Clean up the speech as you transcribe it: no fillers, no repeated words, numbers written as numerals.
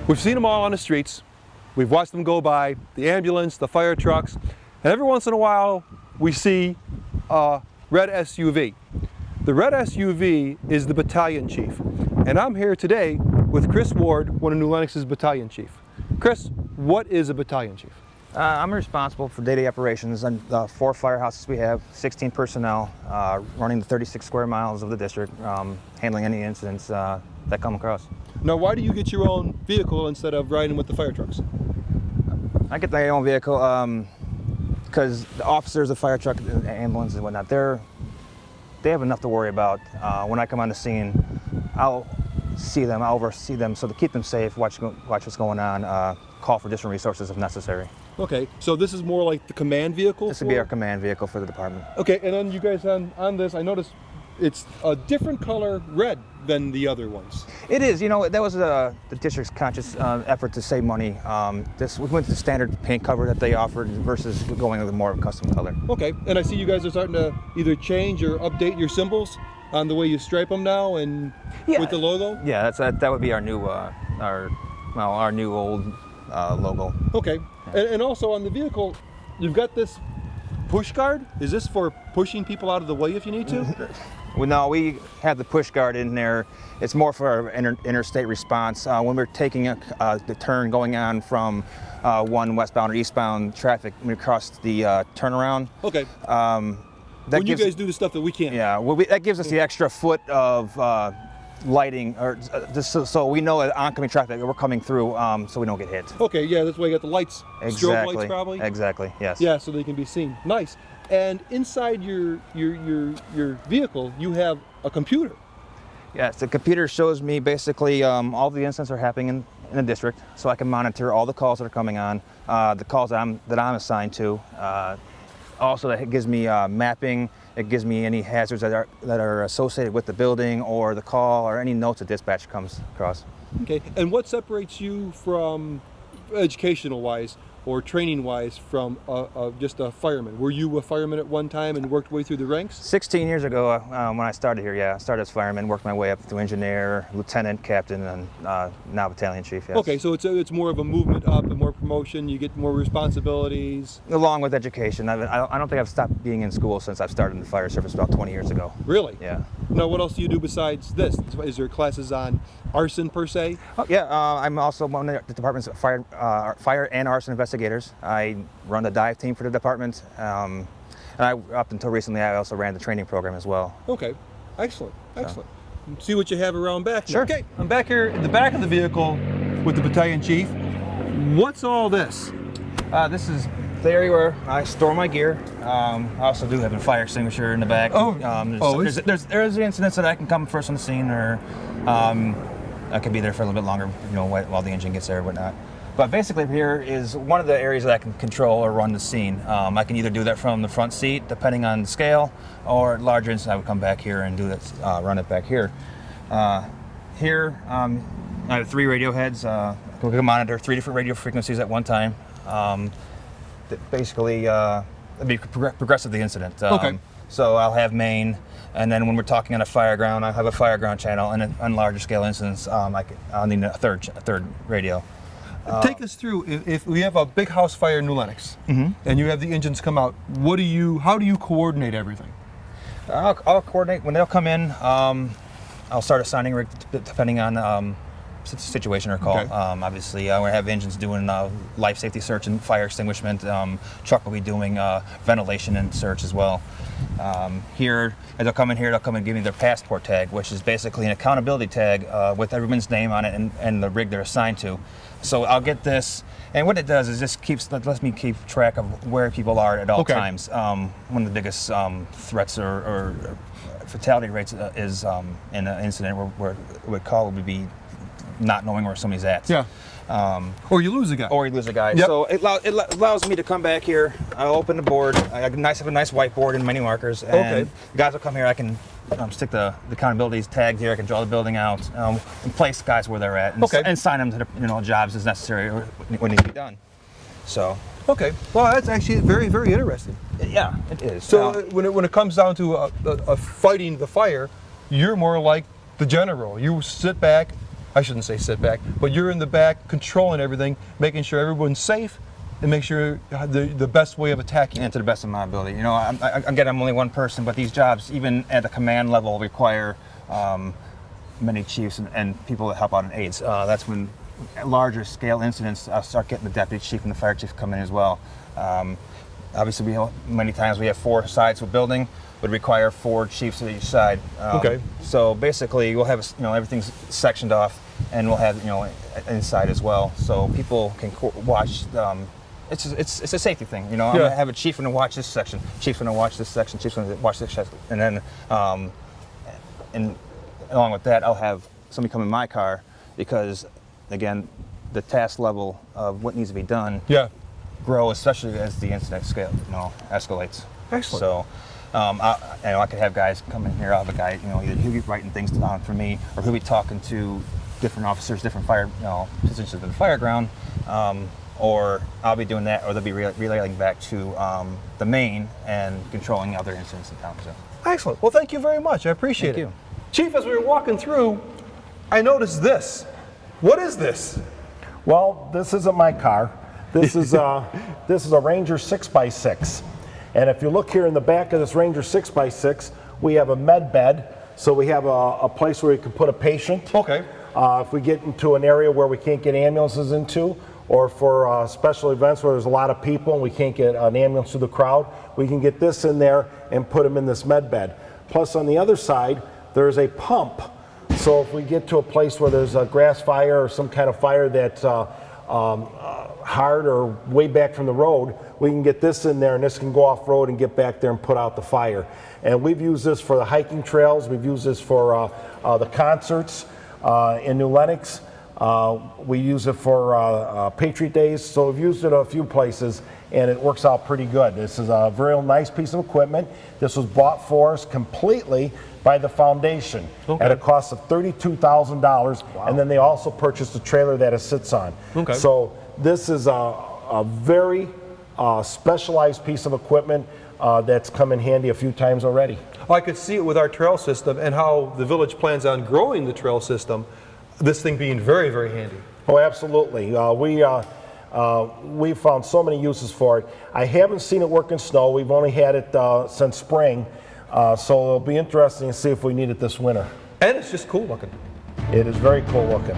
We've seen them all on the streets. We've watched them go by, the ambulance, the fire trucks, and every once in a while we see a red SUV. The red SUV is the battalion chief, and I'm here today with Chris Ward, one of New Lenox's battalion chief. Chris, what is a battalion chief? I'm responsible for day-to-day operations on the 4 firehouses we have, 16 personnel, running the 36 square miles of the district, handling any incidents that come across. Now, why do you get your own vehicle instead of riding with the fire trucks? I get my own vehicle because the officers, the fire truck, the ambulance and whatnot, they have enough to worry about. When I come on the scene, I'll oversee them, so to keep them safe, watch what's going on, call for additional resources if necessary. Okay, so this is more like the command vehicle? This would be our command vehicle for the department. Okay, and then you guys on this, I noticed it's a different color red than the other ones. It is, you know, that was the district's conscious effort to save money. We went to the standard paint cover that they offered versus going with a more custom color. Okay, and I see you guys are starting to either change or update your symbols on the way you stripe them now and with the logo? Yeah, that would be our new, our new old logo. Okay, yeah. And also on the vehicle, you've got this push guard. Is this for pushing people out of the way if you need to? Well, no, we have the push guard in there. It's more for our interstate response. When we're taking the turn going on from one westbound or eastbound traffic, when we cross the turnaround. Okay. When you guys do the stuff that we can't. Yeah, well, that gives us the extra foot of lighting, or so we know at oncoming traffic that we're coming through, so we don't get hit. Okay, yeah, that's why you got the lights, strobe lights probably. Exactly, yes. Yeah, so they can be seen. Nice. And inside your vehicle, you have a computer. Yes, the computer shows me basically all the incidents that are happening in the district, so I can monitor all the calls that are coming on, the calls that I'm assigned to. Also, it gives me mapping. It gives me any hazards that are associated with the building or the call or any notes that dispatch comes across. Okay, and what separates you from educational-wise or training-wise from just a fireman? Were you a fireman at one time and worked way through the ranks? 16 years ago when I started here, yeah, I started as fireman, worked my way up to engineer, lieutenant, captain, and now battalion chief, yes. Okay, so it's more of a movement up and more promotion, you get more responsibilities. Along with education. I don't think I've stopped being in school since I've started in the fire service about 20 years ago. Really? Yeah. Now, what else do you do besides this? Is there classes on arson per se? Oh, yeah, I'm also one of the department's fire and arson investigators. I run the dive team for the department, and up until recently I also ran the training program as well. Okay, excellent, excellent. See what you have around back. Sure. Okay, I'm back here in the back of the vehicle with the battalion chief. What's all this? This is the area where I store my gear. I also do have a fire extinguisher in the back. There's incidents that I can come first on the scene, or I could be there for a little bit longer, you know, while the engine gets there or whatnot. But basically here is one of the areas that I can control or run the scene. I can either do that from the front seat, depending on the scale, or larger incidents, I would come back here and do that, run it back here. Here, I have 3 radio heads. We can monitor 3 different radio frequencies at one time. Basically, it'd be progressive the incident. Okay. So I'll have main, and then when we're talking on a fire ground, I have a fire ground channel, and on larger scale incidents, I'll need a third radio. Take us through, if we have a big house fire in New Lenox, and you have the engines come out, how do you coordinate everything? I'll coordinate, when they'll come in, I'll start assigning rig depending on situation or call. Okay. Obviously, we have engines doing life safety search and fire extinguishment. Truck will be doing ventilation and search as well. Here, as they'll come in here, they'll come and give me their passport tag, which is basically an accountability tag with everyone's name on it and the rig they're assigned to. So I'll get this, and what it does is just lets me keep track of where people are at all times. One of the biggest threats or fatality rates is in an incident where a call would be not knowing where somebody's at. Yeah. Or you lose a guy. Yep. So it allows me to come back here. I'll open the board. I have a nice whiteboard and many markers. And the guys will come here. I can stick the accountabilities tagged here. I can draw the building out and place guys where they're at, and assign them to the jobs as necessary or when needs to be done. So. Okay. Well, that's actually very, very interesting. Yeah, it is. So when it comes down to fighting the fire, you're more like the general. You sit back I shouldn't say sit back, but you're in the back controlling everything, making sure everyone's safe, and make sure the best way of attacking. And to the best of my ability. You know, again, I'm only one person, but these jobs, even at the command level, require many chiefs and people that help out in aids. That's when larger scale incidents start getting the deputy chief and the fire chief come in as well. Obviously, many times we have 4 sides to a building, would require 4 chiefs at each side. Okay. So basically, we'll have everything's sectioned off, and we'll have inside as well, so people can watch. It's a safety thing, you know. I'm gonna have a chief gonna watch this section, chief's gonna watch this section, chief's gonna watch this section, and then and along with that, I'll have somebody come in my car because, again, the task level of what needs to be done grow, especially as the incident scale escalates. Excellent. So I could have guys come in here. I'll have a guy, either he'll be writing things down for me, or he'll be talking to different officers, different fire positions in the fire ground, or I'll be doing that, or they'll be relaying back to the main and controlling other incidents in town. So. Excellent. Well, thank you very much. I appreciate it. Thank you. Chief, as we were walking through, I noticed this. What is this? Well, this isn't my car. This is a Ranger 6x6. And if you look here in the back of this Ranger 6x6, we have a med bed. So we have a place where we can put a patient. Okay. If we get into an area where we can't get ambulances into, or for special events where there's a lot of people and we can't get an ambulance through the crowd, we can get this in there and put them in this med bed. Plus on the other side, there's a pump. So if we get to a place where there's a grass fire or some kind of fire that's hard or way back from the road, we can get this in there and this can go off road and get back there and put out the fire. And we've used this for the hiking trails, we've used this for the concerts in New Lenox. We use it for Patriot Days, so we've used it a few places and it works out pretty good. This is a very nice piece of equipment. This was bought for us completely by the foundation at a cost of $32,000, and then they also purchased the trailer that it sits on. Okay. So this is a very specialized piece of equipment that's come in handy a few times already. I could see it with our trail system and how the village plans on growing the trail system, this thing being very, very handy. Oh, absolutely. We found so many uses for it. I haven't seen it work in snow. We've only had it since spring, so it'll be interesting to see if we need it this winter. And it's just cool looking. It is very cool looking.